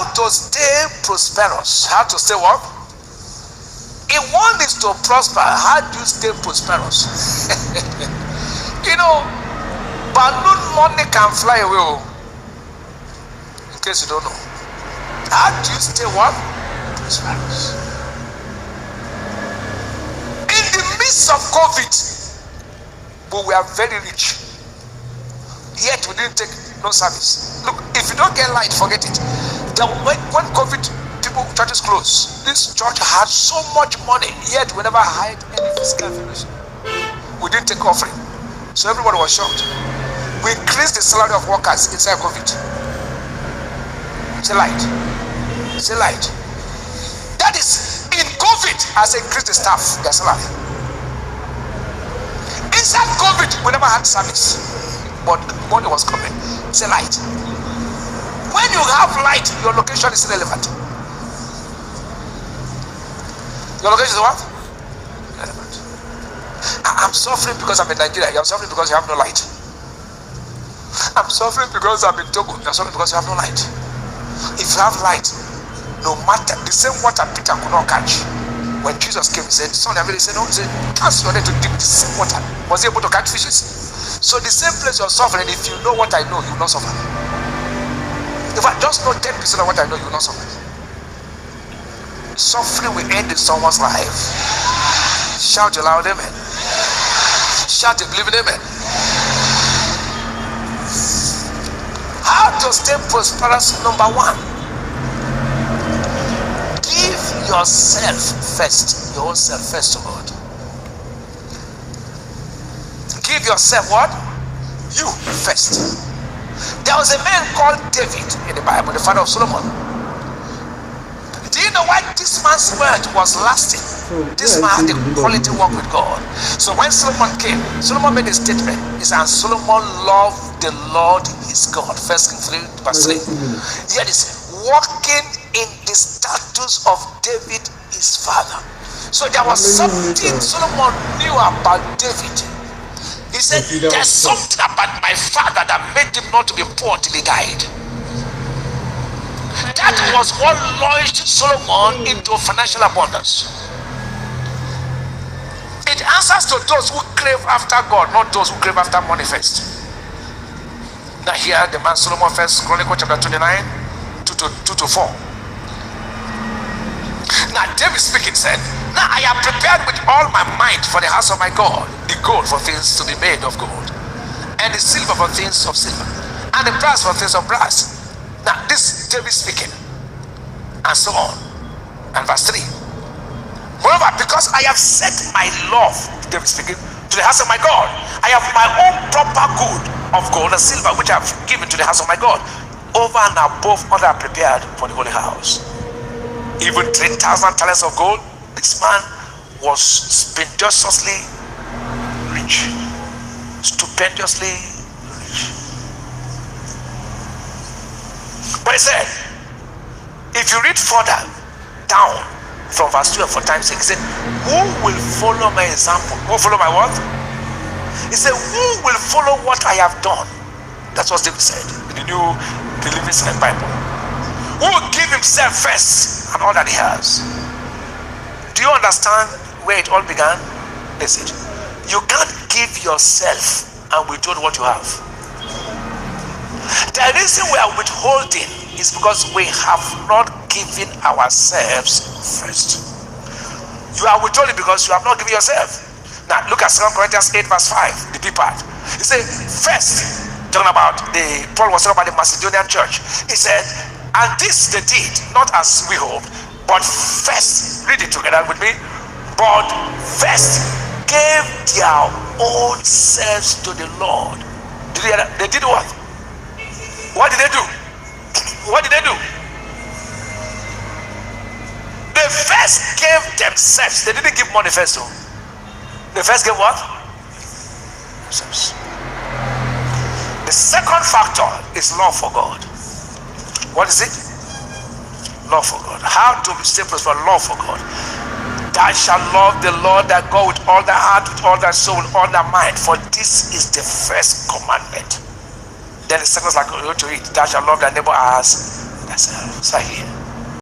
How to stay prosperous. How to stay what? If one is to prosper, how do you stay prosperous? You know, balloon money can fly away. Oh. In case you don't know. How do you stay what? Prosperous. In the midst of COVID, but we are very rich. Yet we didn't take no service. Look, if you don't get light, forget it. When COVID, churches closed, this church had so much money, yet we never had any physical fellowship. We didn't take offering. So everybody was shocked. We increased the salary of workers inside COVID. Say light. Say light. That is, in COVID, as I increased the staff, their salary. Inside COVID, we never had service, but money was coming. Say light. When you have light, your location is irrelevant. Your location is what? Irrelevant. I'm suffering because I'm in Nigeria. You're suffering because you have no light. I'm suffering because I'm in Togo. You're suffering because you have no light. If you have light, no matter, the same water Peter could not catch. When Jesus came, he said, son, he said, no, he said, cast your net to dip the same water. Was he able to catch fishes? So the same place you're suffering, if you know what I know, you will not suffer. If I just know 10% of what I know, you will not suffer. Suffering will end in someone's life. Shout aloud, amen. Shout a believing amen. How to stay prosperous? Number one, give yourself first. Your own self first to God. Give yourself what? You first. There was a man called David in the Bible, the father of Solomon. Do you know why this man's word was lasting? This man had a quality walk with God. So when Solomon came, Solomon made a statement. He said, and Solomon loved the Lord his God. 1 Kings 3 verse 3. Yet it's walking in the status of David his father. So there was something Solomon knew about David. He said, there's something about my father that made him not to be poor till he died. That was what launched Solomon into financial abundance. It answers to those who crave after God, not those who crave after money first. Now here, the man Solomon, 1 Chronicles chapter 29, 2 to 4. Now David speaking said, now I am prepared with all my might for the house of my God, the gold for things to be made of gold, and the silver for things of silver, and the brass for things of brass. Now this David speaking, and so on. And verse 3. Moreover, because I have set my love, David speaking, to the house of my God, I have my own proper good of gold and silver, which I have given to the house of my God, over and above all that are prepared for the holy house. Even 3,000 talents of gold. This man was stupendously rich. Stupendously rich. But he said, if you read further down from verse 12 for time's sake, he said, who will follow my example? Who will follow my what? He said, who will follow what I have done? That's what David said in the Living Silent Bible. Who will give himself first and all that he has? Do you understand where it all began? Listen, you can't give yourself and withhold what you have. The reason we are withholding is because we have not given ourselves first. You are withholding because you have not given yourself. Now look at 2 Corinthians 8 verse 5, the B part. He said, first, talking about Paul was talking about the Macedonian church. He said, and this they did, not as we hoped, but first, read it together with me, but first gave their own selves to the Lord. They did what? What did they do? What did they do? They first gave themselves. They didn't give money first though. They first gave what? Themselves. The second factor is love for God. What is it? Love for God. How to be stay for love for God. Thou shalt love the Lord thy God with all thy heart, with all thy soul, with all thy mind. For this is the first commandment. Then the second is like you to read. Thou shalt love thy neighbor as yourself. Sir here.